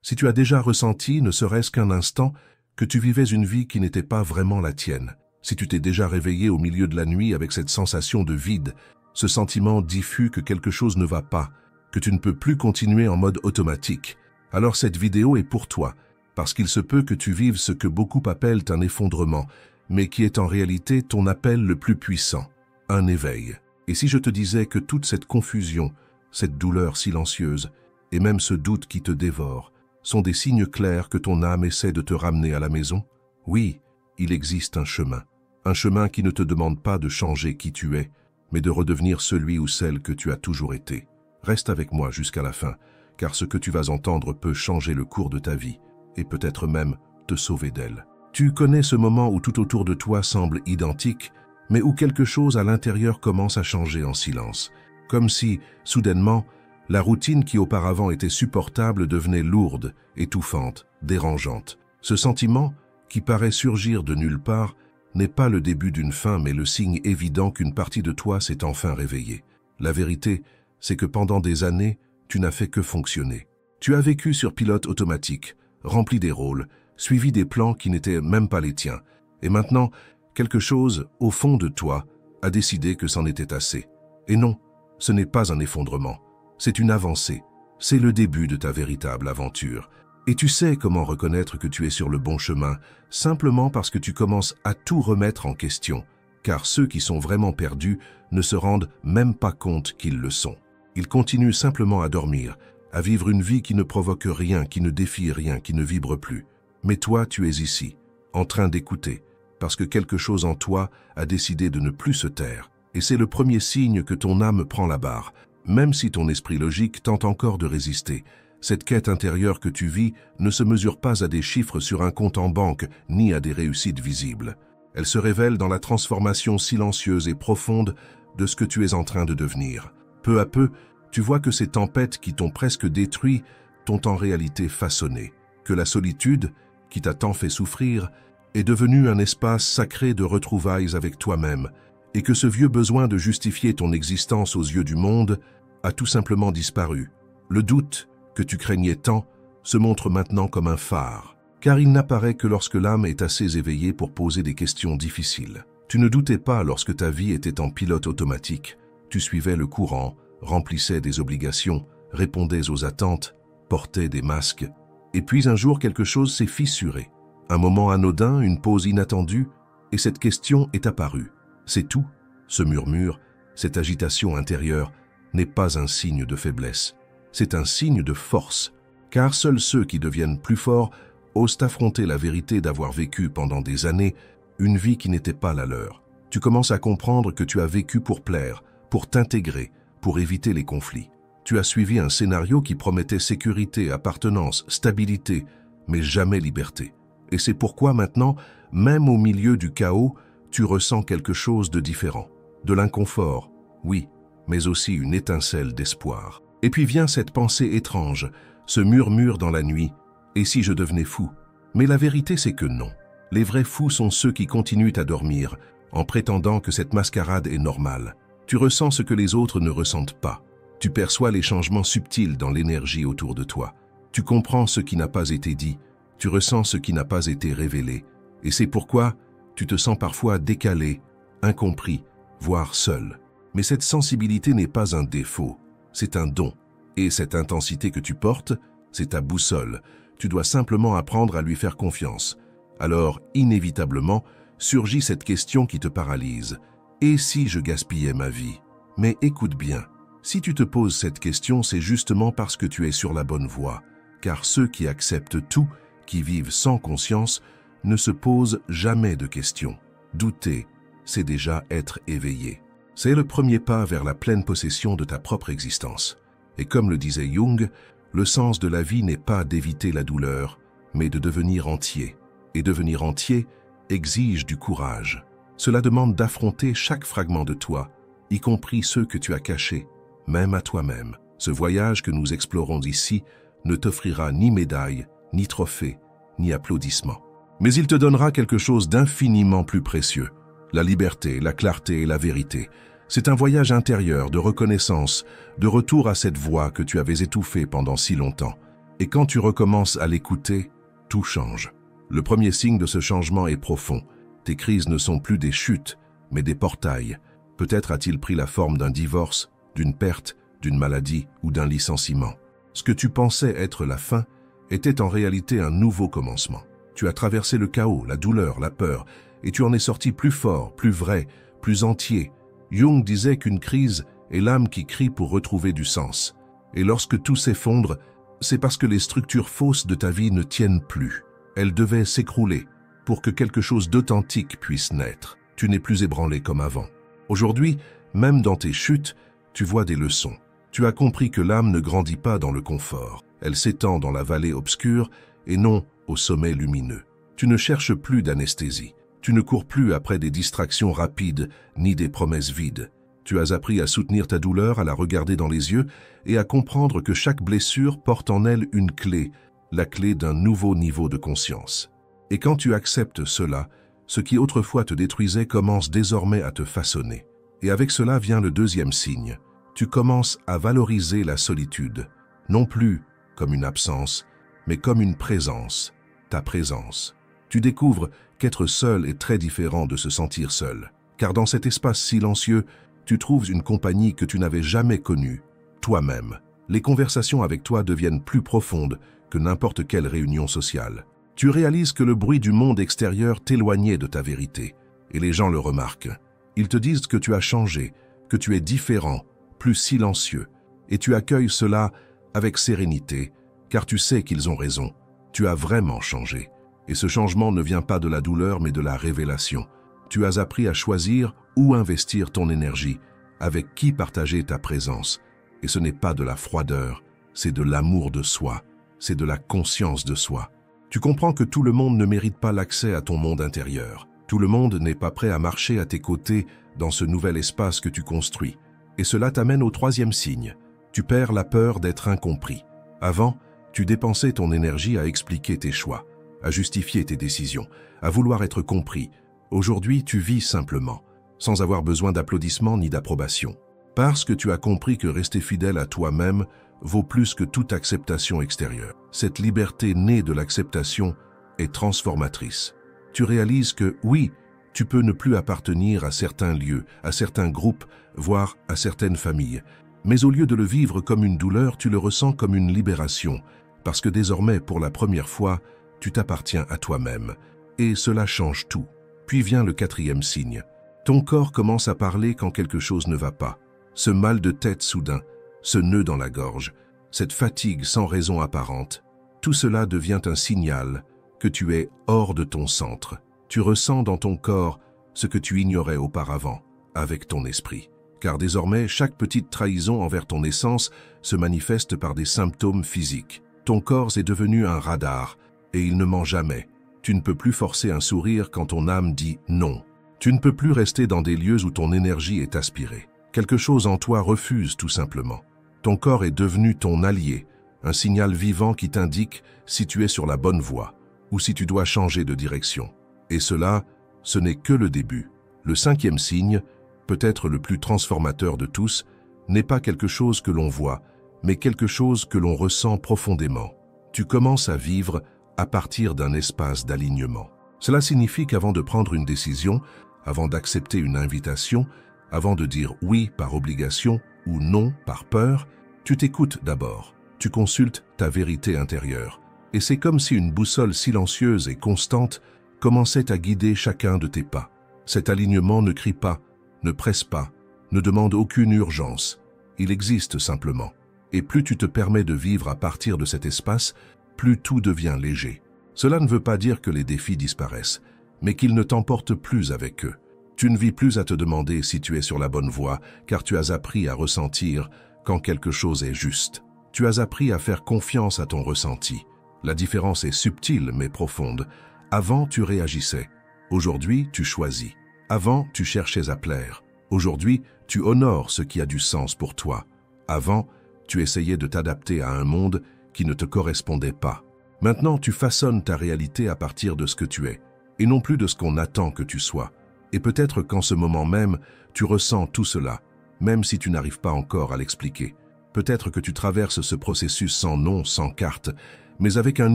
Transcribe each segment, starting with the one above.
Si tu as déjà ressenti, ne serait-ce qu'un instant, que tu vivais une vie qui n'était pas vraiment la tienne, si tu t'es déjà réveillé au milieu de la nuit avec cette sensation de vide, ce sentiment diffus que quelque chose ne va pas, que tu ne peux plus continuer en mode automatique, alors cette vidéo est pour toi, parce qu'il se peut que tu vives ce que beaucoup appellent un effondrement, mais qui est en réalité ton appel le plus puissant, un éveil. Et si je te disais que toute cette confusion, cette douleur silencieuse, et même ce doute qui te dévore, sont des signes clairs que ton âme essaie de te ramener à la maison? Oui, il existe un chemin qui ne te demande pas de changer qui tu es, mais de redevenir celui ou celle que tu as toujours été. Reste avec moi jusqu'à la fin, car ce que tu vas entendre peut changer le cours de ta vie, et peut-être même te sauver d'elle. Tu connais ce moment où tout autour de toi semble identique, mais où quelque chose à l'intérieur commence à changer en silence, comme si, soudainement, la routine qui auparavant était supportable devenait lourde, étouffante, dérangeante. Ce sentiment, qui paraît surgir de nulle part, n'est pas le début d'une fin, mais le signe évident qu'une partie de toi s'est enfin réveillée. La vérité, c'est que pendant des années, tu n'as fait que fonctionner. Tu as vécu sur pilote automatique, rempli des rôles, suivi des plans qui n'étaient même pas les tiens. Et maintenant, quelque chose, au fond de toi, a décidé que c'en était assez. Et non, ce n'est pas un effondrement. C'est une avancée. C'est le début de ta véritable aventure. Et tu sais comment reconnaître que tu es sur le bon chemin, simplement parce que tu commences à tout remettre en question. Car ceux qui sont vraiment perdus ne se rendent même pas compte qu'ils le sont. Ils continuent simplement à dormir, à vivre une vie qui ne provoque rien, qui ne défie rien, qui ne vibre plus. Mais toi, tu es ici, en train d'écouter, parce que quelque chose en toi a décidé de ne plus se taire. Et c'est le premier signe que ton âme prend la barre. Même si ton esprit logique tente encore de résister, cette quête intérieure que tu vis ne se mesure pas à des chiffres sur un compte en banque, ni à des réussites visibles. Elle se révèle dans la transformation silencieuse et profonde de ce que tu es en train de devenir. Peu à peu, tu vois que ces tempêtes qui t'ont presque détruit t'ont en réalité façonné, que la solitude, qui t'a tant fait souffrir, est devenue un espace sacré de retrouvailles avec toi-même, et que ce vieux besoin de justifier ton existence aux yeux du monde a tout simplement disparu. Le doute que tu craignais tant se montre maintenant comme un phare, car il n'apparaît que lorsque l'âme est assez éveillée pour poser des questions difficiles. Tu ne doutais pas lorsque ta vie était en pilote automatique. Tu suivais le courant, remplissais des obligations, répondais aux attentes, portais des masques. Et puis un jour, quelque chose s'est fissuré. Un moment anodin, une pause inattendue, et cette question est apparue. C'est tout. Ce murmure, cette agitation intérieure, n'est pas un signe de faiblesse. C'est un signe de force, car seuls ceux qui deviennent plus forts osent affronter la vérité d'avoir vécu pendant des années une vie qui n'était pas la leur. Tu commences à comprendre que tu as vécu pour plaire, pour t'intégrer, pour éviter les conflits. Tu as suivi un scénario qui promettait sécurité, appartenance, stabilité, mais jamais liberté. Et c'est pourquoi maintenant, même au milieu du chaos, tu ressens quelque chose de différent. De l'inconfort, oui, mais aussi une étincelle d'espoir. Et puis vient cette pensée étrange, ce murmure dans la nuit, et si je devenais fou? Mais la vérité c'est que non. Les vrais fous sont ceux qui continuent à dormir, en prétendant que cette mascarade est normale. Tu ressens ce que les autres ne ressentent pas. Tu perçois les changements subtils dans l'énergie autour de toi. Tu comprends ce qui n'a pas été dit, tu ressens ce qui n'a pas été révélé. Et c'est pourquoi tu te sens parfois décalé, incompris, voire seul. Mais cette sensibilité n'est pas un défaut, c'est un don. Et cette intensité que tu portes, c'est ta boussole. Tu dois simplement apprendre à lui faire confiance. Alors, inévitablement, surgit cette question qui te paralyse. Et si je gaspillais ma vie? Mais écoute bien, si tu te poses cette question, c'est justement parce que tu es sur la bonne voie. Car ceux qui acceptent tout, qui vivent sans conscience, ne se posent jamais de questions. Douter, c'est déjà être éveillé. C'est le premier pas vers la pleine possession de ta propre existence. Et comme le disait Jung, le sens de la vie n'est pas d'éviter la douleur, mais de devenir entier. Et devenir entier exige du courage. Cela demande d'affronter chaque fragment de toi, y compris ceux que tu as cachés, même à toi-même. Ce voyage que nous explorons ici ne t'offrira ni médaille, ni trophée, ni applaudissements. Mais il te donnera quelque chose d'infiniment plus précieux. La liberté, la clarté et la vérité. C'est un voyage intérieur de reconnaissance, de retour à cette voix que tu avais étouffée pendant si longtemps. Et quand tu recommences à l'écouter, tout change. Le premier signe de ce changement est profond. Tes crises ne sont plus des chutes, mais des portails. Peut-être a-t-il pris la forme d'un divorce, d'une perte, d'une maladie ou d'un licenciement. Ce que tu pensais être la fin était en réalité un nouveau commencement. Tu as traversé le chaos, la douleur, la peur, et tu en es sorti plus fort, plus vrai, plus entier. Jung disait qu'une crise est l'âme qui crie pour retrouver du sens. Et lorsque tout s'effondre, c'est parce que les structures fausses de ta vie ne tiennent plus. Elles devaient s'écrouler pour que quelque chose d'authentique puisse naître. Tu n'es plus ébranlé comme avant. Aujourd'hui, même dans tes chutes, tu vois des leçons. Tu as compris que l'âme ne grandit pas dans le confort. Elle s'étend dans la vallée obscure et non au sommet lumineux. Tu ne cherches plus d'anesthésie. Tu ne cours plus après des distractions rapides ni des promesses vides. Tu as appris à soutenir ta douleur, à la regarder dans les yeux et à comprendre que chaque blessure porte en elle une clé, la clé d'un nouveau niveau de conscience. Et quand tu acceptes cela, ce qui autrefois te détruisait commence désormais à te façonner. Et avec cela vient le deuxième signe. Tu commences à valoriser la solitude, non plus comme une absence, mais comme une présence, ta présence. Tu découvres qu'être seul est très différent de se sentir seul, car dans cet espace silencieux, tu trouves une compagnie que tu n'avais jamais connue, toi-même. Les conversations avec toi deviennent plus profondes que n'importe quelle réunion sociale. Tu réalises que le bruit du monde extérieur t'éloignait de ta vérité, et les gens le remarquent. Ils te disent que tu as changé, que tu es différent, plus silencieux, et tu accueilles cela avec sérénité, car tu sais qu'ils ont raison. Tu as vraiment changé, et ce changement ne vient pas de la douleur mais de la révélation. Tu as appris à choisir où investir ton énergie, avec qui partager ta présence. Et ce n'est pas de la froideur, c'est de l'amour de soi, c'est de la conscience de soi. Tu comprends que tout le monde ne mérite pas l'accès à ton monde intérieur. Tout le monde n'est pas prêt à marcher à tes côtés dans ce nouvel espace que tu construis. Et cela t'amène au troisième signe. Tu perds la peur d'être incompris. Avant, tu dépensais ton énergie à expliquer tes choix, à justifier tes décisions, à vouloir être compris. Aujourd'hui, tu vis simplement, sans avoir besoin d'applaudissements ni d'approbation. Parce que tu as compris que rester fidèle à toi-même vaut plus que toute acceptation extérieure. Cette liberté née de l'acceptation est transformatrice. Tu réalises que, oui, tu peux ne plus appartenir à certains lieux, à certains groupes, voire à certaines familles. Mais au lieu de le vivre comme une douleur, tu le ressens comme une libération, parce que désormais, pour la première fois, tu t'appartiens à toi-même. Et cela change tout. Puis vient le quatrième signe. Ton corps commence à parler quand quelque chose ne va pas. Ce mal de tête soudain, ce nœud dans la gorge, cette fatigue sans raison apparente, tout cela devient un signal que tu es hors de ton centre. Tu ressens dans ton corps ce que tu ignorais auparavant, avec ton esprit. Car désormais, chaque petite trahison envers ton essence se manifeste par des symptômes physiques. Ton corps est devenu un radar, et il ne ment jamais. Tu ne peux plus forcer un sourire quand ton âme dit non. Tu ne peux plus rester dans des lieux où ton énergie est aspirée. Quelque chose en toi refuse tout simplement. Ton corps est devenu ton allié, un signal vivant qui t'indique si tu es sur la bonne voie ou si tu dois changer de direction. Et cela, ce n'est que le début. Le cinquième signe, peut-être le plus transformateur de tous, n'est pas quelque chose que l'on voit, mais quelque chose que l'on ressent profondément. Tu commences à vivre à partir d'un espace d'alignement. Cela signifie qu'avant de prendre une décision, avant d'accepter une invitation, avant de dire oui par obligation ou non par peur, tu t'écoutes d'abord. Tu consultes ta vérité intérieure. Et c'est comme si une boussole silencieuse et constante commençait à guider chacun de tes pas. Cet alignement ne crie pas, ne presse pas, ne demande aucune urgence. Il existe simplement. Et plus tu te permets de vivre à partir de cet espace, plus tout devient léger. Cela ne veut pas dire que les défis disparaissent, mais qu'ils ne t'emportent plus avec eux. Tu ne vis plus à te demander si tu es sur la bonne voie, car tu as appris à ressentir quand quelque chose est juste. Tu as appris à faire confiance à ton ressenti. La différence est subtile mais profonde. Avant, tu réagissais. Aujourd'hui, tu choisis. Avant, tu cherchais à plaire. Aujourd'hui, tu honores ce qui a du sens pour toi. Avant, tu essayais de t'adapter à un monde qui ne te correspondait pas. Maintenant, tu façonnes ta réalité à partir de ce que tu es, et non plus de ce qu'on attend que tu sois. Et peut-être qu'en ce moment même, tu ressens tout cela, même si tu n'arrives pas encore à l'expliquer. Peut-être que tu traverses ce processus sans nom, sans carte, mais avec un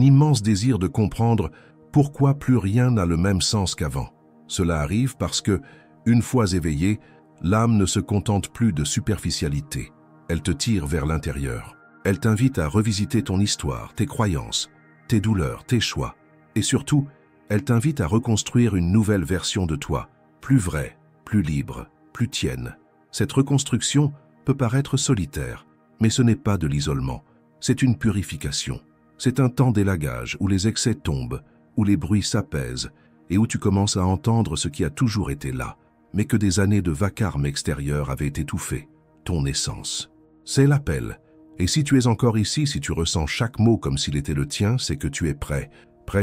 immense désir de comprendre pourquoi plus rien n'a le même sens qu'avant. Cela arrive parce que, une fois éveillée, l'âme ne se contente plus de superficialité. Elle te tire vers l'intérieur. Elle t'invite à revisiter ton histoire, tes croyances, tes douleurs, tes choix. Et surtout, elle t'invite à reconstruire une nouvelle version de toi, plus vraie, plus libre, plus tienne. Cette reconstruction peut paraître solitaire, mais ce n'est pas de l'isolement. C'est une purification. C'est un temps d'élagage où les excès tombent, où les bruits s'apaisent et où tu commences à entendre ce qui a toujours été là, mais que des années de vacarme extérieur avaient étouffé, ton essence. C'est l'appel. Et si tu es encore ici, si tu ressens chaque mot comme s'il était le tien, c'est que tu es prêt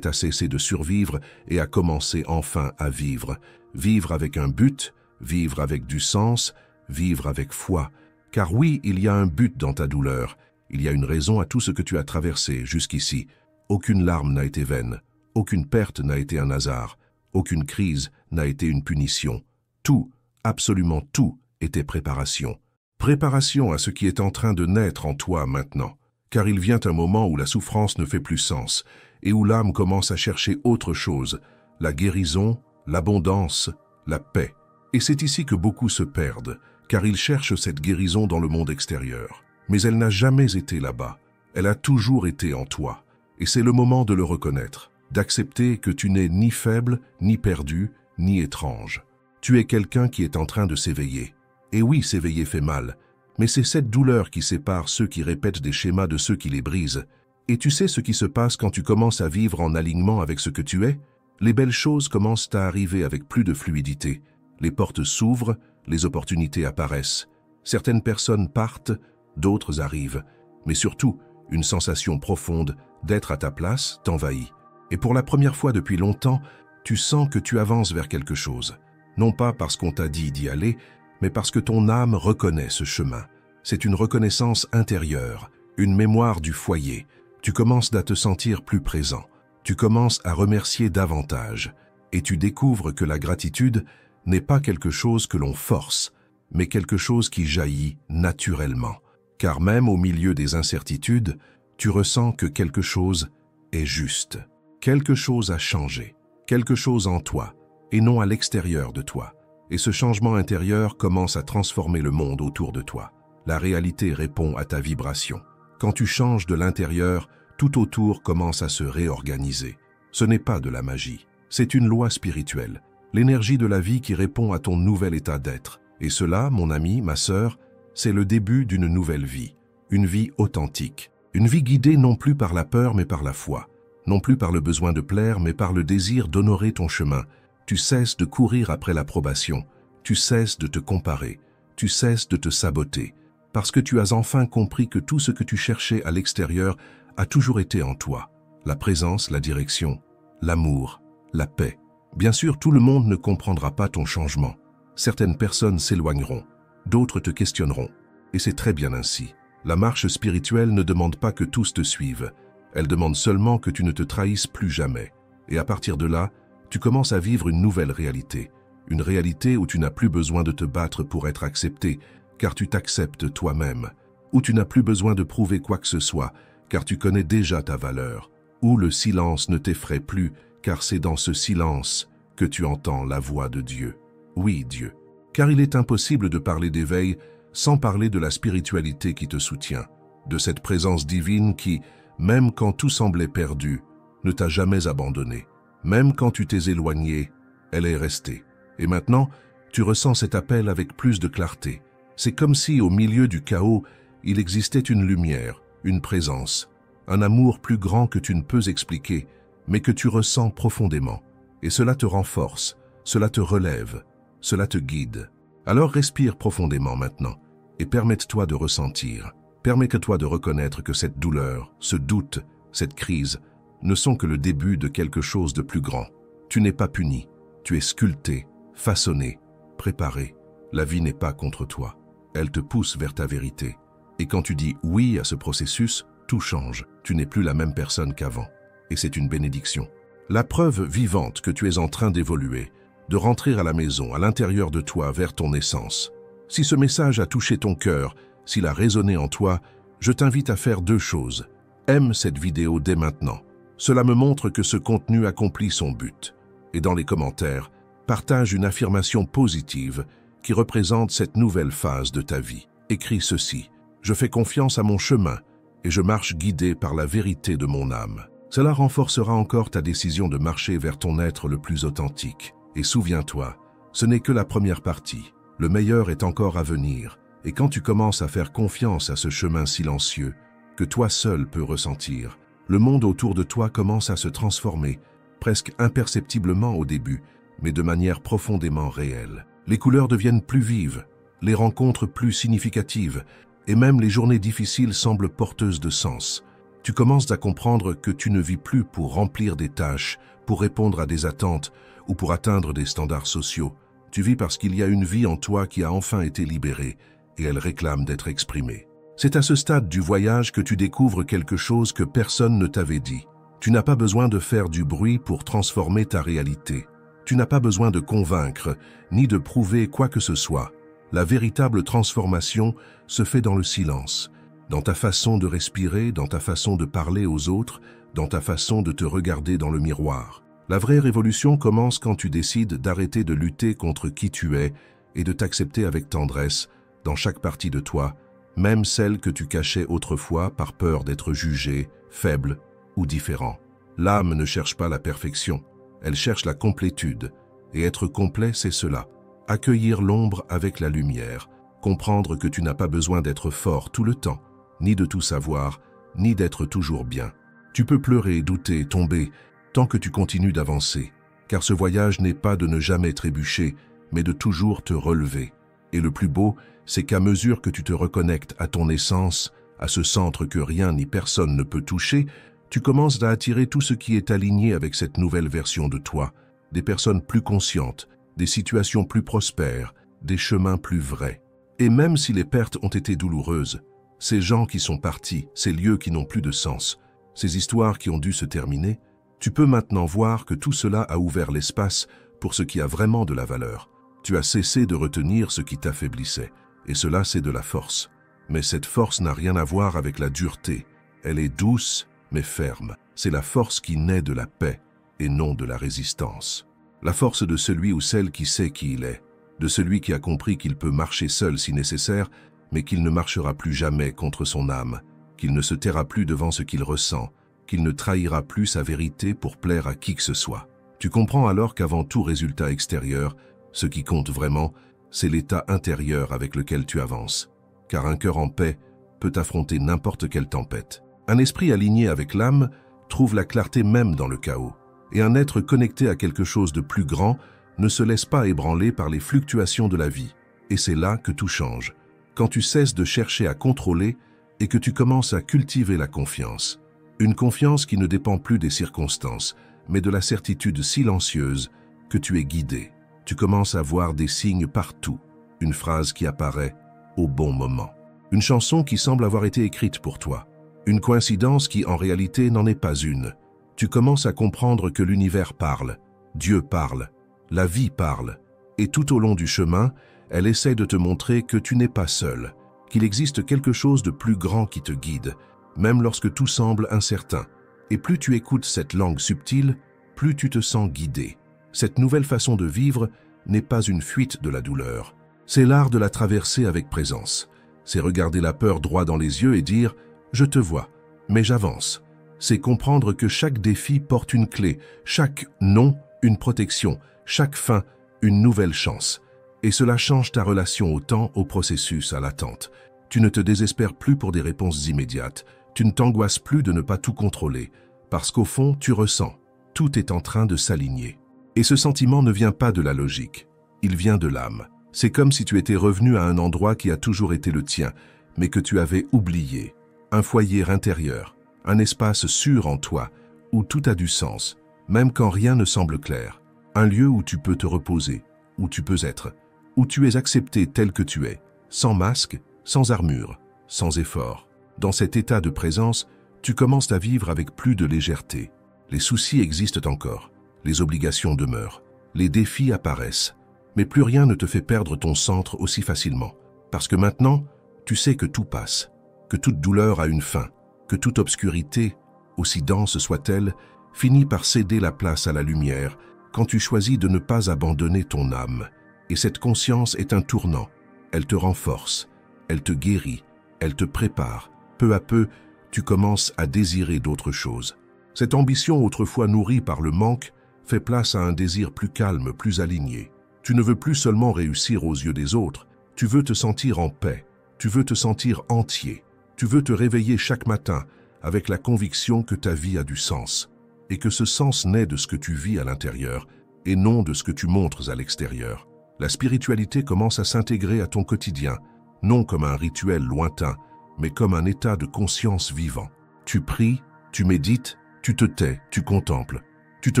à cesser de survivre et à commencer enfin à vivre. Vivre avec un but, vivre avec du sens, vivre avec foi. Car oui, il y a un but dans ta douleur. Il y a une raison à tout ce que tu as traversé jusqu'ici. Aucune larme n'a été vaine. Aucune perte n'a été un hasard. Aucune crise n'a été une punition. Tout, absolument tout, était préparation. Préparation à ce qui est en train de naître en toi maintenant. Car il vient un moment où la souffrance ne fait plus sens et où l'âme commence à chercher autre chose, la guérison, l'abondance, la paix. Et c'est ici que beaucoup se perdent, car ils cherchent cette guérison dans le monde extérieur. Mais elle n'a jamais été là-bas. Elle a toujours été en toi. Et c'est le moment de le reconnaître, d'accepter que tu n'es ni faible, ni perdu, ni étrange. Tu es quelqu'un qui est en train de s'éveiller. Et oui, s'éveiller fait mal, mais c'est cette douleur qui sépare ceux qui répètent des schémas de ceux qui les brisent. Et tu sais ce qui se passe quand tu commences à vivre en alignement avec ce que tu es? Les belles choses commencent à arriver avec plus de fluidité. Les portes s'ouvrent, les opportunités apparaissent. Certaines personnes partent, d'autres arrivent. Mais surtout, une sensation profonde d'être à ta place t'envahit. Et pour la première fois depuis longtemps, tu sens que tu avances vers quelque chose. Non pas parce qu'on t'a dit d'y aller, mais parce que ton âme reconnaît ce chemin. C'est une reconnaissance intérieure, une mémoire du foyer. Tu commences à te sentir plus présent. Tu commences à remercier davantage. Et tu découvres que la gratitude n'est pas quelque chose que l'on force, mais quelque chose qui jaillit naturellement. Car même au milieu des incertitudes, tu ressens que quelque chose est juste. Quelque chose a changé. Quelque chose en toi, et non à l'extérieur de toi. Et ce changement intérieur commence à transformer le monde autour de toi. La réalité répond à ta vibration. Quand tu changes de l'intérieur, tout autour commence à se réorganiser. Ce n'est pas de la magie, c'est une loi spirituelle, l'énergie de la vie qui répond à ton nouvel état d'être. Et cela, mon ami, ma sœur, c'est le début d'une nouvelle vie, une vie authentique, une vie guidée non plus par la peur mais par la foi, non plus par le besoin de plaire mais par le désir d'honorer ton chemin. Tu cesses de courir après l'approbation, tu cesses de te comparer, tu cesses de te saboter, parce que tu as enfin compris que tout ce que tu cherchais à l'extérieur a toujours été en toi. La présence, la direction, l'amour, la paix. Bien sûr, tout le monde ne comprendra pas ton changement. Certaines personnes s'éloigneront, d'autres te questionneront. Et c'est très bien ainsi. La marche spirituelle ne demande pas que tous te suivent. Elle demande seulement que tu ne te trahisses plus jamais. Et à partir de là, tu commences à vivre une nouvelle réalité. Une réalité où tu n'as plus besoin de te battre pour être accepté, car tu t'acceptes toi-même. Où tu n'as plus besoin de prouver quoi que ce soit, car tu connais déjà ta valeur. Où le silence ne t'effraie plus, car c'est dans ce silence que tu entends la voix de Dieu. Oui, Dieu. Car il est impossible de parler d'éveil sans parler de la spiritualité qui te soutient, de cette présence divine qui, même quand tout semblait perdu, ne t'a jamais abandonné. Même quand tu t'es éloigné, elle est restée. Et maintenant, tu ressens cet appel avec plus de clarté. C'est comme si, au milieu du chaos, il existait une lumière, une présence, un amour plus grand que tu ne peux expliquer, mais que tu ressens profondément. Et cela te renforce, cela te relève, cela te guide. Alors respire profondément maintenant et permette-toi de ressentir. Permets-toi de reconnaître que cette douleur, ce doute, cette crise, ne sont que le début de quelque chose de plus grand. Tu n'es pas puni, tu es sculpté, façonné, préparé. La vie n'est pas contre toi, elle te pousse vers ta vérité. Et quand tu dis oui à ce processus, tout change. Tu n'es plus la même personne qu'avant. Et c'est une bénédiction. La preuve vivante que tu es en train d'évoluer, de rentrer à la maison, à l'intérieur de toi, vers ton essence. Si ce message a touché ton cœur, s'il a résonné en toi, je t'invite à faire 2 choses. Aime cette vidéo dès maintenant. Cela me montre que ce contenu accomplit son but. Et dans les commentaires, partage une affirmation positive qui représente cette nouvelle phase de ta vie. Écris ceci: je fais confiance à mon chemin et je marche guidé par la vérité de mon âme. Cela renforcera encore ta décision de marcher vers ton être le plus authentique. Et souviens-toi, ce n'est que la première partie. Le meilleur est encore à venir. Et quand tu commences à faire confiance à ce chemin silencieux que toi seul peux ressentir, le monde autour de toi commence à se transformer, presque imperceptiblement au début, mais de manière profondément réelle. Les couleurs deviennent plus vives, les rencontres plus significatives, et même les journées difficiles semblent porteuses de sens. Tu commences à comprendre que tu ne vis plus pour remplir des tâches, pour répondre à des attentes ou pour atteindre des standards sociaux. Tu vis parce qu'il y a une vie en toi qui a enfin été libérée et elle réclame d'être exprimée. C'est à ce stade du voyage que tu découvres quelque chose que personne ne t'avait dit. Tu n'as pas besoin de faire du bruit pour transformer ta réalité. Tu n'as pas besoin de convaincre, ni de prouver quoi que ce soit. La véritable transformation se fait dans le silence, dans ta façon de respirer, dans ta façon de parler aux autres, dans ta façon de te regarder dans le miroir. La vraie révolution commence quand tu décides d'arrêter de lutter contre qui tu es et de t'accepter avec tendresse dans chaque partie de toi, même celle que tu cachais autrefois par peur d'être jugé, faible ou différent. L'âme ne cherche pas la perfection, elle cherche la complétude. Et être complet, c'est cela. Accueillir l'ombre avec la lumière, comprendre que tu n'as pas besoin d'être fort tout le temps, ni de tout savoir, ni d'être toujours bien. Tu peux pleurer, douter, tomber, tant que tu continues d'avancer, car ce voyage n'est pas de ne jamais trébucher, mais de toujours te relever. Et le plus beau, c'est qu'à mesure que tu te reconnectes à ton essence, à ce centre que rien ni personne ne peut toucher, tu commences à attirer tout ce qui est aligné avec cette nouvelle version de toi, des personnes plus conscientes, des situations plus prospères, des chemins plus vrais. Et même si les pertes ont été douloureuses, ces gens qui sont partis, ces lieux qui n'ont plus de sens, ces histoires qui ont dû se terminer, tu peux maintenant voir que tout cela a ouvert l'espace pour ce qui a vraiment de la valeur. Tu as cessé de retenir ce qui t'affaiblissait, et cela c'est de la force. Mais cette force n'a rien à voir avec la dureté. Elle est douce, mais ferme. C'est la force qui naît de la paix, et non de la résistance. La force de celui ou celle qui sait qui il est, de celui qui a compris qu'il peut marcher seul si nécessaire, mais qu'il ne marchera plus jamais contre son âme, qu'il ne se taira plus devant ce qu'il ressent, qu'il ne trahira plus sa vérité pour plaire à qui que ce soit. Tu comprends alors qu'avant tout résultat extérieur, ce qui compte vraiment, c'est l'état intérieur avec lequel tu avances, car un cœur en paix peut affronter n'importe quelle tempête. Un esprit aligné avec l'âme trouve la clarté même dans le chaos, et un être connecté à quelque chose de plus grand ne se laisse pas ébranler par les fluctuations de la vie. Et c'est là que tout change, quand tu cesses de chercher à contrôler et que tu commences à cultiver la confiance. Une confiance qui ne dépend plus des circonstances, mais de la certitude silencieuse que tu es guidé. Tu commences à voir des signes partout, une phrase qui apparaît au bon moment, une chanson qui semble avoir été écrite pour toi, une coïncidence qui en réalité n'en est pas une. Tu commences à comprendre que l'univers parle, Dieu parle, la vie parle, et tout au long du chemin, elle essaie de te montrer que tu n'es pas seul, qu'il existe quelque chose de plus grand qui te guide, même lorsque tout semble incertain. Et plus tu écoutes cette langue subtile, plus tu te sens guidé. Cette nouvelle façon de vivre n'est pas une fuite de la douleur. C'est l'art de la traverser avec présence. C'est regarder la peur droit dans les yeux et dire « Je te vois, mais j'avance ». C'est comprendre que chaque défi porte une clé, chaque non, une protection, chaque fin, une nouvelle chance. Et cela change ta relation au temps, au processus, à l'attente. Tu ne te désespères plus pour des réponses immédiates. Tu ne t'angoisses plus de ne pas tout contrôler, parce qu'au fond, tu ressens. Tout est en train de s'aligner. Et ce sentiment ne vient pas de la logique. Il vient de l'âme. C'est comme si tu étais revenu à un endroit qui a toujours été le tien, mais que tu avais oublié. Un foyer intérieur, un espace sûr en toi, où tout a du sens, même quand rien ne semble clair. Un lieu où tu peux te reposer, où tu peux être, où tu es accepté tel que tu es, sans masque, sans armure, sans effort. Dans cet état de présence, tu commences à vivre avec plus de légèreté. Les soucis existent encore, les obligations demeurent, les défis apparaissent, mais plus rien ne te fait perdre ton centre aussi facilement, parce que maintenant, Tu sais que tout passe, que toute douleur a une fin, que toute obscurité, aussi dense soit-elle, finit par céder la place à la lumière quand tu choisis de ne pas abandonner ton âme. Et cette conscience est un tournant. Elle te renforce, elle te guérit, elle te prépare. Peu à peu, tu commences à désirer d'autres choses. Cette ambition autrefois nourrie par le manque fait place à un désir plus calme, plus aligné. Tu ne veux plus seulement réussir aux yeux des autres, tu veux te sentir en paix, tu veux te sentir entier, tu veux te réveiller chaque matin avec la conviction que ta vie a du sens, et que ce sens naît de ce que tu vis à l'intérieur et non de ce que tu montres à l'extérieur. La spiritualité commence à s'intégrer à ton quotidien, non comme un rituel lointain, mais comme un état de conscience vivant. Tu pries, tu médites, tu te tais, tu contemples. Tu te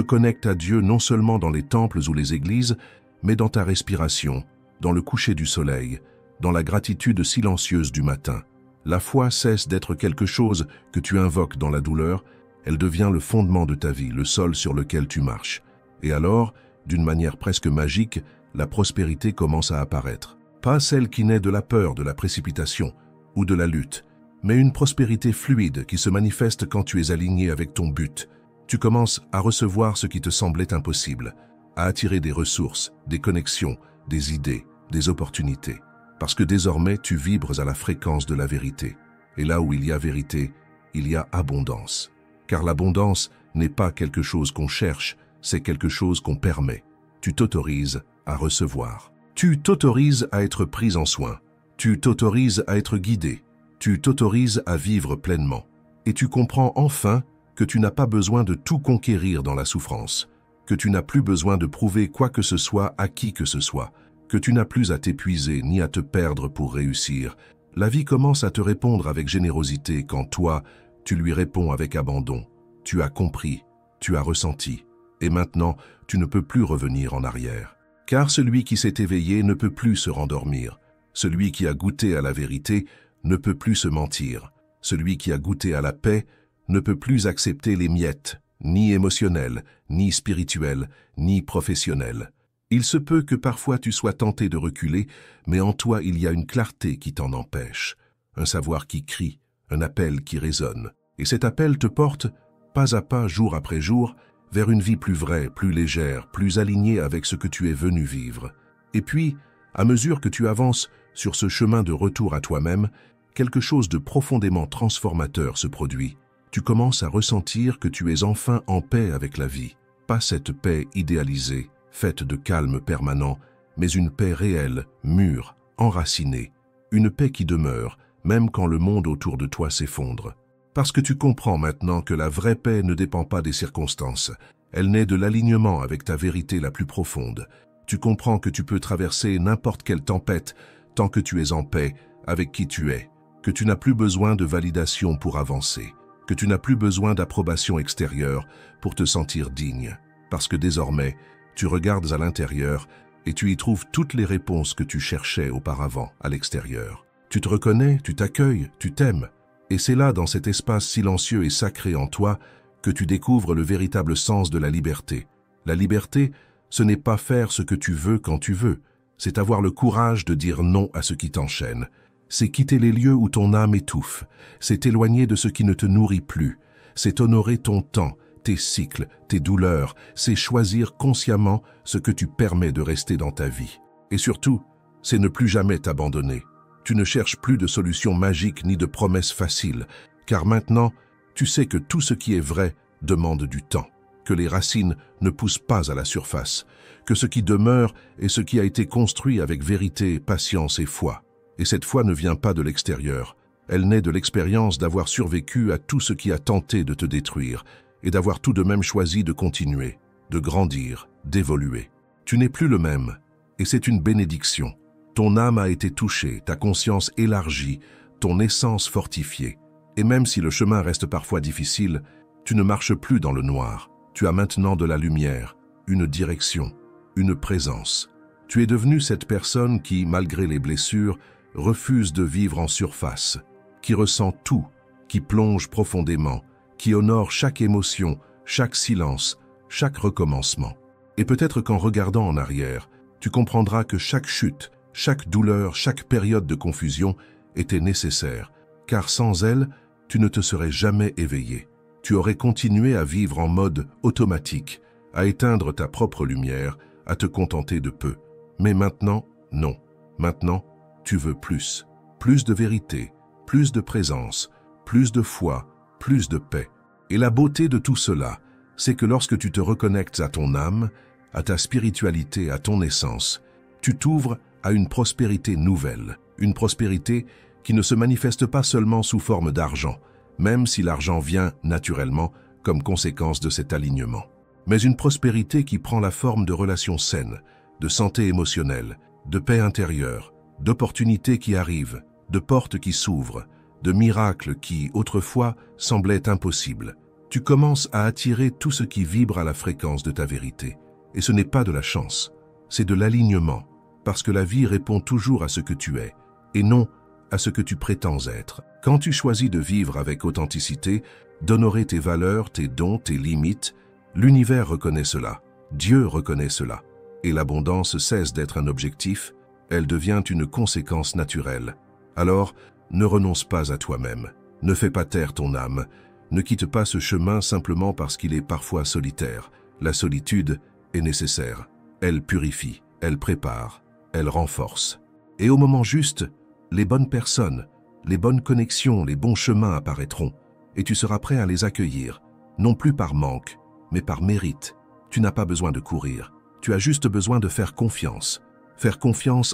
connectes à Dieu non seulement dans les temples ou les églises, mais dans ta respiration, dans le coucher du soleil, dans la gratitude silencieuse du matin. La foi cesse d'être quelque chose que tu invoques dans la douleur, elle devient le fondement de ta vie, le sol sur lequel tu marches. Et alors, d'une manière presque magique, la prospérité commence à apparaître. Pas celle qui naît de la peur, de la précipitation ou de la lutte, mais une prospérité fluide qui se manifeste quand tu es aligné avec ton but. Tu commences à recevoir ce qui te semblait impossible, à attirer des ressources, des connexions, des idées, des opportunités. Parce que désormais, tu vibres à la fréquence de la vérité. Et là où il y a vérité, il y a abondance. Car l'abondance n'est pas quelque chose qu'on cherche, c'est quelque chose qu'on permet. Tu t'autorises à recevoir. Tu t'autorises à être pris en soin. Tu t'autorises à être guidé. Tu t'autorises à vivre pleinement. Et tu comprends enfin que tu n'as pas besoin de tout conquérir dans la souffrance, que tu n'as plus besoin de prouver quoi que ce soit à qui que ce soit, que tu n'as plus à t'épuiser ni à te perdre pour réussir. La vie commence à te répondre avec générosité quand toi, tu lui réponds avec abandon. Tu as compris, tu as ressenti, et maintenant, tu ne peux plus revenir en arrière. Car celui qui s'est éveillé ne peut plus se rendormir. Celui qui a goûté à la vérité ne peut plus se mentir. Celui qui a goûté à la paix ne peut plus accepter les miettes, ni émotionnelles, ni spirituelles, ni professionnelles. Il se peut que parfois tu sois tenté de reculer, mais en toi il y a une clarté qui t'en empêche, un savoir qui crie, un appel qui résonne. Et cet appel te porte, pas à pas, jour après jour, vers une vie plus vraie, plus légère, plus alignée avec ce que tu es venu vivre. Et puis, à mesure que tu avances sur ce chemin de retour à toi-même, quelque chose de profondément transformateur se produit. Tu commences à ressentir que tu es enfin en paix avec la vie. Pas cette paix idéalisée, faite de calme permanent, mais une paix réelle, mûre, enracinée. Une paix qui demeure, même quand le monde autour de toi s'effondre. Parce que tu comprends maintenant que la vraie paix ne dépend pas des circonstances. Elle naît de l'alignement avec ta vérité la plus profonde. Tu comprends que tu peux traverser n'importe quelle tempête tant que tu es en paix avec qui tu es. Que tu n'as plus besoin de validation pour avancer. Que tu n'as plus besoin d'approbation extérieure pour te sentir digne. Parce que désormais, tu regardes à l'intérieur et tu y trouves toutes les réponses que tu cherchais auparavant à l'extérieur. Tu te reconnais, tu t'accueilles, tu t'aimes. Et c'est là, dans cet espace silencieux et sacré en toi, que tu découvres le véritable sens de la liberté. La liberté, ce n'est pas faire ce que tu veux quand tu veux. C'est avoir le courage de dire non à ce qui t'enchaîne. C'est quitter les lieux où ton âme étouffe. C'est t'éloigner de ce qui ne te nourrit plus. C'est honorer ton temps, tes cycles, tes douleurs. C'est choisir consciemment ce que tu permets de rester dans ta vie. Et surtout, c'est ne plus jamais t'abandonner. Tu ne cherches plus de solutions magiques ni de promesses faciles, car maintenant, tu sais que tout ce qui est vrai demande du temps, que les racines ne poussent pas à la surface, que ce qui demeure est ce qui a été construit avec vérité, patience et foi. Et cette foi ne vient pas de l'extérieur, elle naît de l'expérience d'avoir survécu à tout ce qui a tenté de te détruire, et d'avoir tout de même choisi de continuer, de grandir, d'évoluer. Tu n'es plus le même, et c'est une bénédiction. Ton âme a été touchée, ta conscience élargie, ton essence fortifiée. Et même si le chemin reste parfois difficile, tu ne marches plus dans le noir. Tu as maintenant de la lumière, une direction, une présence. Tu es devenu cette personne qui, malgré les blessures, refuse de vivre en surface, qui ressent tout, qui plonge profondément, qui honore chaque émotion, chaque silence, chaque recommencement. Et peut-être qu'en regardant en arrière, tu comprendras que chaque chute, chaque douleur, chaque période de confusion était nécessaire, car sans elle, tu ne te serais jamais éveillé. Tu aurais continué à vivre en mode automatique, à éteindre ta propre lumière, à te contenter de peu. Mais maintenant, non. Maintenant, tu veux plus. Plus de vérité, plus de présence, plus de foi, plus de paix. Et la beauté de tout cela, c'est que lorsque tu te reconnectes à ton âme, à ta spiritualité, à ton essence, tu t'ouvres à une prospérité nouvelle, une prospérité qui ne se manifeste pas seulement sous forme d'argent, même si l'argent vient naturellement comme conséquence de cet alignement, mais une prospérité qui prend la forme de relations saines, de santé émotionnelle, de paix intérieure, d'opportunités qui arrivent, de portes qui s'ouvrent, de miracles qui, autrefois, semblaient impossibles. Tu commences à attirer tout ce qui vibre à la fréquence de ta vérité. Et ce n'est pas de la chance, c'est de l'alignement, parce que la vie répond toujours à ce que tu es, et non à ce que tu prétends être. Quand tu choisis de vivre avec authenticité, d'honorer tes valeurs, tes dons, tes limites, l'univers reconnaît cela, Dieu reconnaît cela, et l'abondance cesse d'être un objectif, elle devient une conséquence naturelle. Alors, ne renonce pas à toi-même, ne fais pas taire ton âme, ne quitte pas ce chemin simplement parce qu'il est parfois solitaire. La solitude est nécessaire, elle purifie, elle prépare, elle renforce. Et au moment juste, les bonnes personnes, les bonnes connexions, les bons chemins apparaîtront, et tu seras prêt à les accueillir, non plus par manque, mais par mérite. Tu n'as pas besoin de courir, tu as juste besoin de faire confiance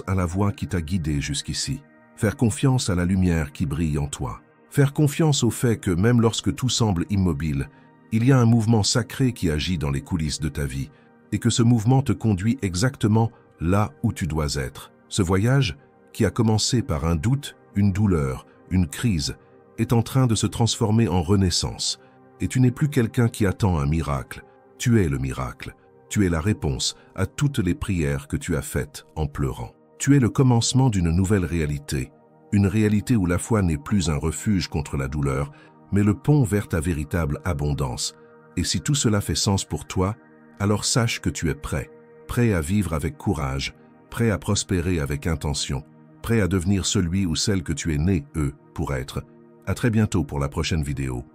à la voie qui t'a guidé jusqu'ici, faire confiance à la lumière qui brille en toi, faire confiance au fait que même lorsque tout semble immobile, il y a un mouvement sacré qui agit dans les coulisses de ta vie, et que ce mouvement te conduit exactement là où tu dois être. Ce voyage, qui a commencé par un doute, une douleur, une crise, est en train de se transformer en renaissance. Et tu n'es plus quelqu'un qui attend un miracle. Tu es le miracle. Tu es la réponse à toutes les prières que tu as faites en pleurant. Tu es le commencement d'une nouvelle réalité. Une réalité où la foi n'est plus un refuge contre la douleur, mais le pont vers ta véritable abondance. Et si tout cela fait sens pour toi, alors sache que tu es prêt. Prêt à vivre avec courage, prêt à prospérer avec intention, prêt à devenir celui ou celle que tu es né, pour être. À très bientôt pour la prochaine vidéo.